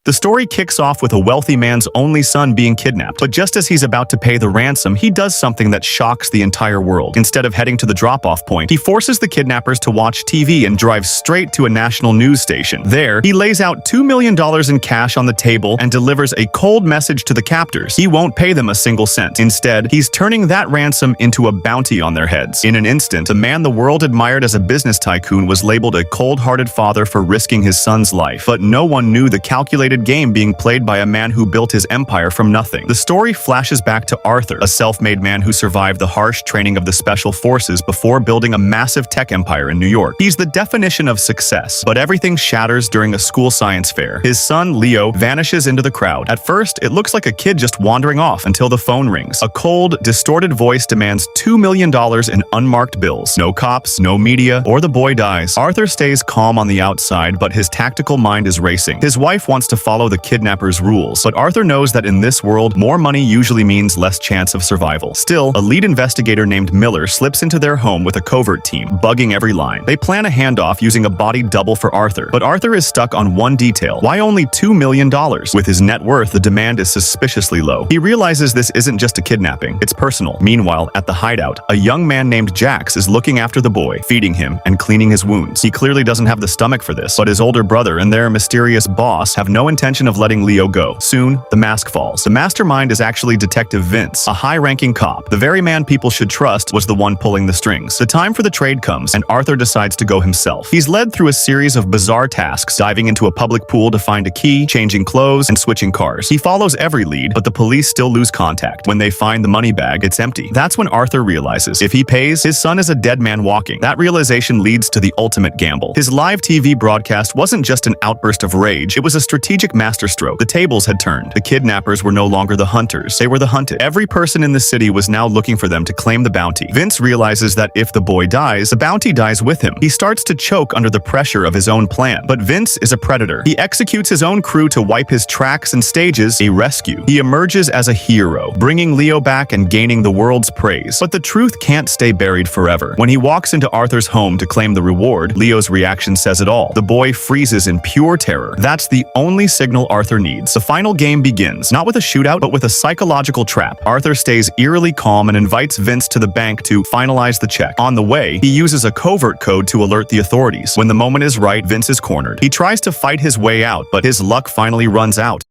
The story kicks off with a wealthy man's only son being kidnapped, but just as he's about to pay the ransom, he does something that shocks the entire world. Instead of heading to the drop-off point, he forces the kidnappers to watch TV and drives straight to a national news station. There, he lays out $2 million in cash on the table and delivers a cold message to the captors. He won't pay them a single cent. Instead, he's turning that ransom into a bounty on their heads. In an instant, the man the world admired as a business tycoon was labeled a cold-hearted father for risking his son's life. But no one knew the calculated game being played by a man who built his empire from nothing. The story flashes back to Arthur, a self-made man who survived the harsh training of the special forces before building a massive tech empire in New York. He's the definition of success, but everything shatters during a school science fair. His son, Leo, vanishes into the crowd. At first, it looks like a kid just wandering off until the phone rings. A cold, distorted voice demands $2 million in unmarked bills. No cops, no media, or the boy dies. Arthur stays calm on the outside, but his tactical mind is racing. His wife wants to follow the kidnapper's rules, but Arthur knows that in this world, more money usually means less chance of survival. Still, a lead investigator named Miller slips into their home with a covert team, bugging every line. They plan a handoff using a body double for Arthur, but Arthur is stuck on one detail. Why only $2 million? With his net worth, the demand is suspiciously low. He realizes this isn't just a kidnapping, it's personal. Meanwhile, at the hideout, a young man named Jax is looking after the boy, feeding him and cleaning his wounds. He clearly doesn't have the stomach for this, but his older brother and their mysterious boss have no intention of letting Leo go. Soon, the mask falls. The mastermind is actually Detective Vince, a high-ranking cop. The very man people should trust was the one pulling the strings. The time for the trade comes, and Arthur decides to go himself. He's led through a series of bizarre tasks, diving into a public pool to find a key, changing clothes, and switching cars. He follows every lead, but the police still lose contact. When they find the money bag, it's empty. That's when Arthur realizes if he pays, his son is a dead man walking. That realization leads to the ultimate gamble. His live TV broadcast wasn't just an outburst of rage, it was a strategic masterstroke. The tables had turned. The kidnappers were no longer the hunters, they were the hunted. Every person in the city was now looking for them to claim the bounty. Vince realizes that if the boy dies, the bounty dies with him. He starts to choke under the pressure of his own plan. But Vince is a predator. He executes his own crew to wipe his tracks and stages a rescue. He emerges as a hero, bringing Leo back and gaining the world's praise. But the truth can't stay buried forever. When he walks into Arthur's home to claim the reward, Leo's reaction says it all. The boy freezes in pure terror. That's the only signal Arthur needs. The final game begins, not with a shootout, but with a psychological trap. Arthur stays eerily calm and invites Vince to the bank to finalize the check. On the way, he uses a covert code to alert the authorities. When the moment is right, Vince is cornered. He tries to fight his way out, but his luck finally runs out.